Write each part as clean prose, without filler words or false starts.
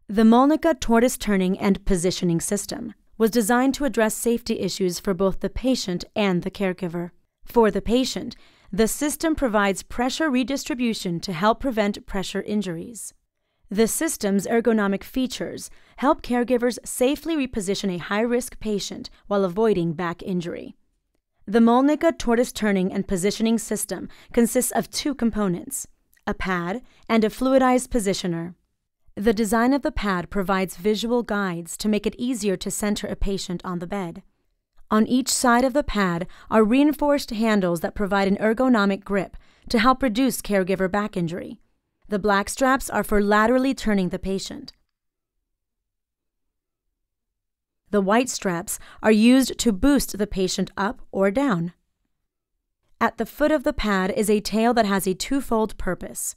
The Molnica tortoise turning and positioning system was designed to address safety issues for both the patient and the caregiver. For the patient, the system provides pressure redistribution to help prevent pressure injuries. The system's ergonomic features help caregivers safely reposition a high-risk patient while avoiding back injury. The Molnica tortoise turning and positioning system consists of two components, a pad and a fluidized positioner. The design of the pad provides visual guides to make it easier to center a patient on the bed. On each side of the pad are reinforced handles that provide an ergonomic grip to help reduce caregiver back injury. The black straps are for laterally turning the patient. The white straps are used to boost the patient up or down. At the foot of the pad is a tail that has a twofold purpose.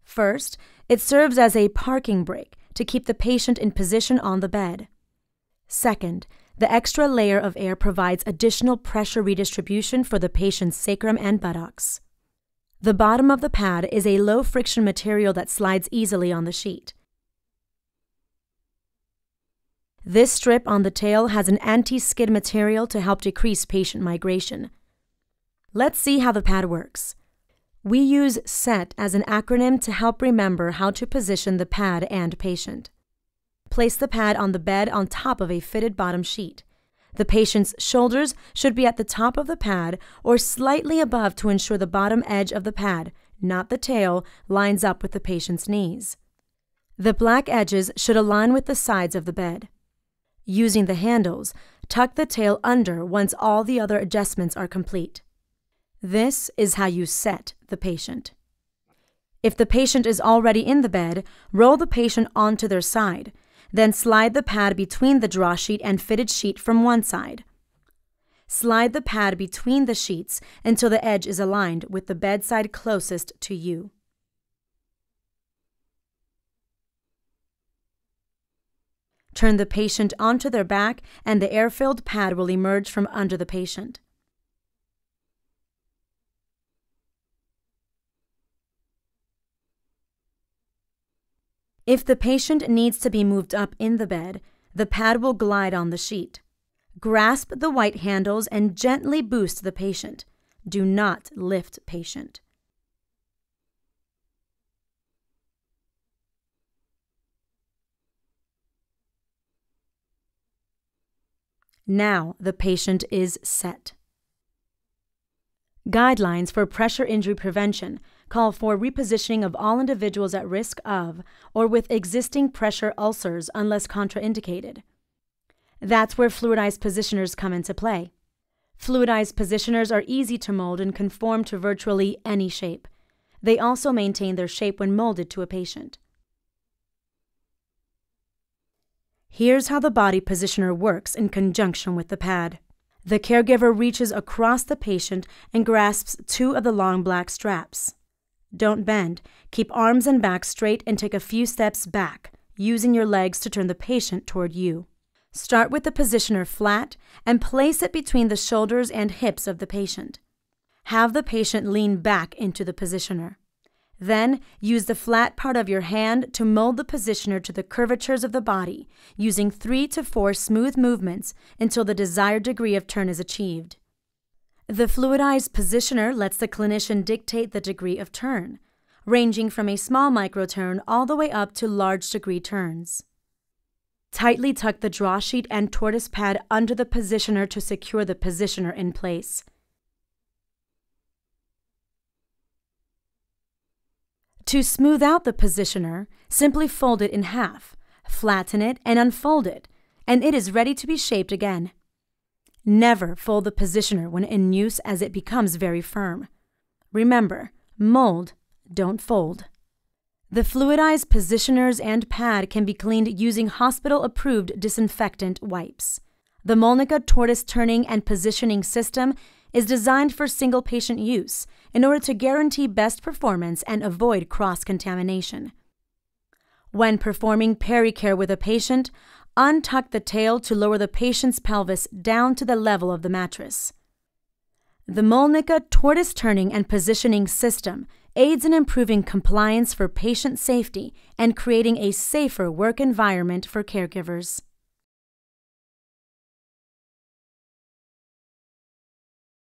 First, it serves as a parking brake to keep the patient in position on the bed. Second, the extra layer of air provides additional pressure redistribution for the patient's sacrum and buttocks. The bottom of the pad is a low-friction material that slides easily on the sheet. This strip on the tail has an anti-skid material to help decrease patient migration. Let's see how the pad works. We use SET as an acronym to help remember how to position the pad and patient. Place the pad on the bed on top of a fitted bottom sheet. The patient's shoulders should be at the top of the pad or slightly above to ensure the bottom edge of the pad, not the tail, lines up with the patient's knees. The black edges should align with the sides of the bed. Using the handles, tuck the tail under once all the other adjustments are complete. This is how you set the patient. If the patient is already in the bed, roll the patient onto their side. Then slide the pad between the draw sheet and fitted sheet from one side. Slide the pad between the sheets until the edge is aligned with the bedside closest to you. Turn the patient onto their back and the air-filled pad will emerge from under the patient. If the patient needs to be moved up in the bed, the pad will glide on the sheet. Grasp the white handles and gently boost the patient. Do not lift patient. Now the patient is set. Guidelines for pressure injury prevention call for repositioning of all individuals at risk of or with existing pressure ulcers unless contraindicated. That's where fluidized positioners come into play. Fluidized positioners are easy to mold and conform to virtually any shape. They also maintain their shape when molded to a patient. Here's how the body positioner works in conjunction with the pad. The caregiver reaches across the patient and grasps two of the long black straps. Don't bend. Keep arms and back straight and take a few steps back, using your legs to turn the patient toward you. Start with the positioner flat and place it between the shoulders and hips of the patient. Have the patient lean back into the positioner. Then, use the flat part of your hand to mold the positioner to the curvatures of the body, using 3 to 4 smooth movements until the desired degree of turn is achieved. The fluidized positioner lets the clinician dictate the degree of turn, ranging from a small microturn all the way up to large degree turns. Tightly tuck the draw sheet and tortoise pad under the positioner to secure the positioner in place. To smooth out the positioner, simply fold it in half, flatten it, and unfold it, and it is ready to be shaped again. Never fold the positioner when in use as it becomes very firm. Remember, mold, don't fold. The fluidized positioners and pad can be cleaned using hospital-approved disinfectant wipes. The Molnica tortoise turning and positioning system is designed for single-patient use in order to guarantee best performance and avoid cross-contamination. When performing pericare with a patient, untuck the tail to lower the patient's pelvis down to the level of the mattress. The Molnica tortoise turning and positioning system aids in improving compliance for patient safety and creating a safer work environment for caregivers.